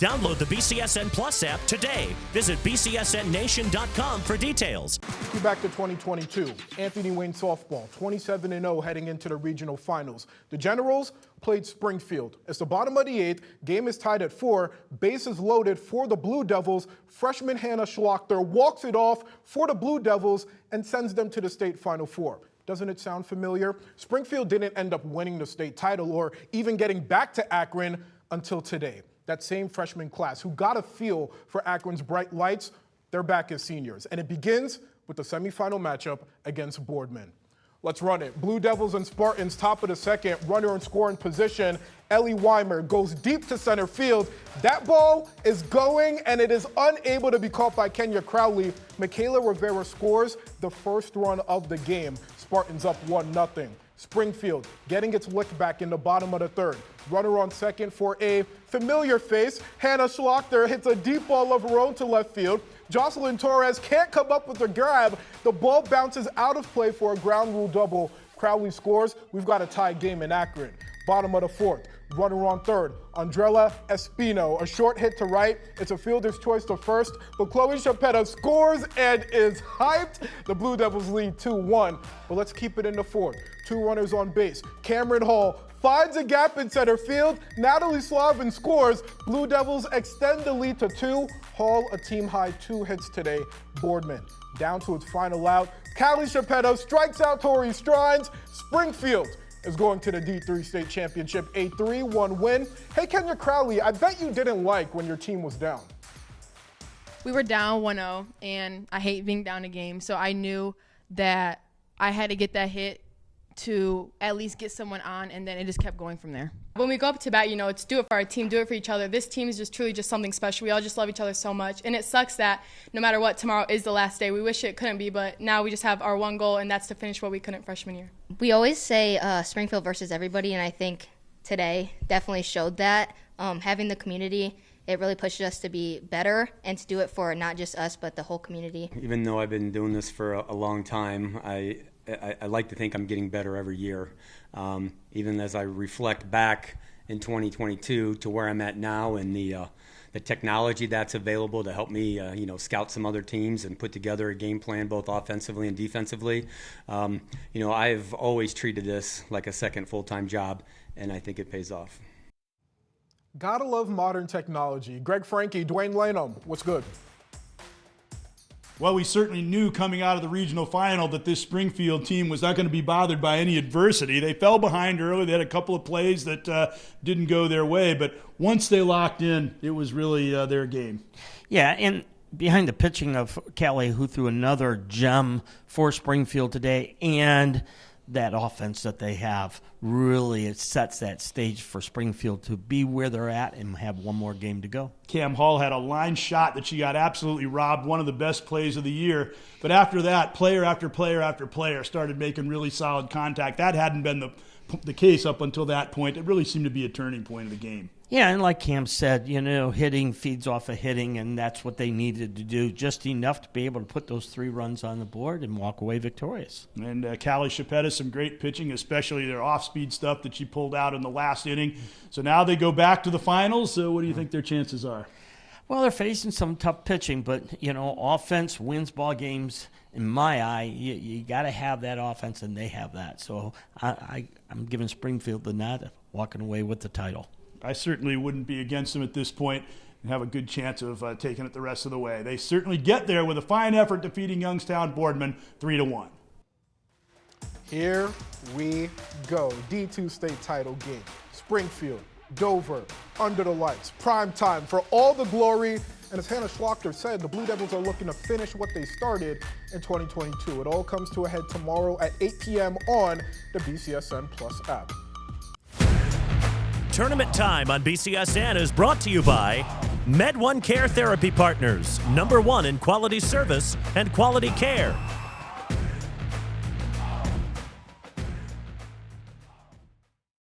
Download the BCSN Plus app today. Visit bcsnnation.com for details. Back to 2022. Anthony Wayne softball, 27-0 heading into the regional finals. The Generals played Springfield. It's the bottom of the eighth. Game is tied at 4. Bases loaded for the Blue Devils. Freshman Hannah Schlachter walks it off for the Blue Devils and sends them to the state Final Four. Doesn't it sound familiar? Springfield didn't end up winning the state title or even getting back to Akron until today. That same freshman class who got a feel for Akron's bright lights, they're back as seniors. And it begins with the semifinal matchup against Boardman. Let's run it. Blue Devils and Spartans, top of the second, runner in scoring position. Ellie Weimer goes deep to center field. That ball is going, and it is unable to be caught by Kenya Crowley. Michaela Rivera scores the first run of the game. Spartans up 1-0. Springfield getting its lick back in the bottom of the third. Runner on second for a familiar face. Hannah Schlachter hits a deep ball of her own to left field. Jocelyn Torres can't come up with a grab. The ball bounces out of play for a ground rule double. Crowley scores. We've got a tie game in Akron. Bottom of the fourth. Runner on third. Andrella Espino. A short hit to right. It's a fielder's choice to first, but Chloe Chapetta scores and is hyped. The Blue Devils lead 2-1. But let's keep it in the fourth. 2 runners on base. Cameron Hall finds a gap in center field. Natalie Slavin scores. Blue Devils extend the lead to 2. Hall a team-high 2 hits today. Boardman down to its final out. Callie Chapetta strikes out Tori Strines. Springfield is going to the D3 state championship, a 3-1 win. Hey, Kenya Crowley, I bet you didn't like when your team was down. We were down 1-0, and I hate being down a game, so I knew that I had to get that hit to at least get someone on, and then it just kept going from there. When we go up to bat, you know, it's do it for our team, do it for each other. This team is just truly just something special. We all just love each other so much, and it sucks that no matter what, tomorrow is the last day. We wish it couldn't be, but now we just have our one goal, and that's to finish what we couldn't freshman year. We always say Springfield versus everybody, and I think today definitely showed that. Having the community, it really pushed us to be better and to do it for not just us, but the whole community. Even though I've been doing this for a long time, I like to think I'm getting better every year. Even as I reflect back in 2022 to where I'm at now and the technology that's available to help me, scout some other teams and put together a game plan both offensively and defensively. I've always treated this like a second full-time job, and I think it pays off. Gotta love modern technology. Greg Frankie, Dwayne Lanham, what's good? Well, we certainly knew coming out of the regional final that this Springfield team was not going to be bothered by any adversity. They fell behind early. They had a couple of plays that didn't go their way, but once they locked in, it was really their game. Yeah, and behind the pitching of Callie, who threw another gem for Springfield today, and that offense that they have, really it sets that stage for Springfield to be where they're at and have one more game to go. Cam Hall had a line shot that she got absolutely robbed, one of the best plays of the year. But after that, player after player after player started making really solid contact. That hadn't been the case up until that point. It really seemed to be a turning point of the game. Yeah, and like Cam said, hitting feeds off of hitting, and that's what they needed to do, just enough to be able to put those 3 runs on the board and walk away victorious. And Callie Chapetta, some great pitching, especially their off-speed stuff that she pulled out in the last inning. So now they go back to the finals. So what do you think their chances are? Well, they're facing some tough pitching, but, offense wins ball games. In my eye, you got to have that offense, and they have that. So I'm giving Springfield the nod, walking away with the title. I certainly wouldn't be against them at this point and have a good chance of taking it the rest of the way. They certainly get there with a fine effort defeating Youngstown Boardman 3-1. Here we go. D2 state title game. Springfield, Dover, under the lights, prime time for all the glory. And as Hannah Schlachter said, the Blue Devils are looking to finish what they started in 2022. It all comes to a head tomorrow at 8 p.m. on the BCSN Plus app. Tournament Time on BCSN is brought to you by Med1 Care Therapy Partners, #1 in quality service and quality care.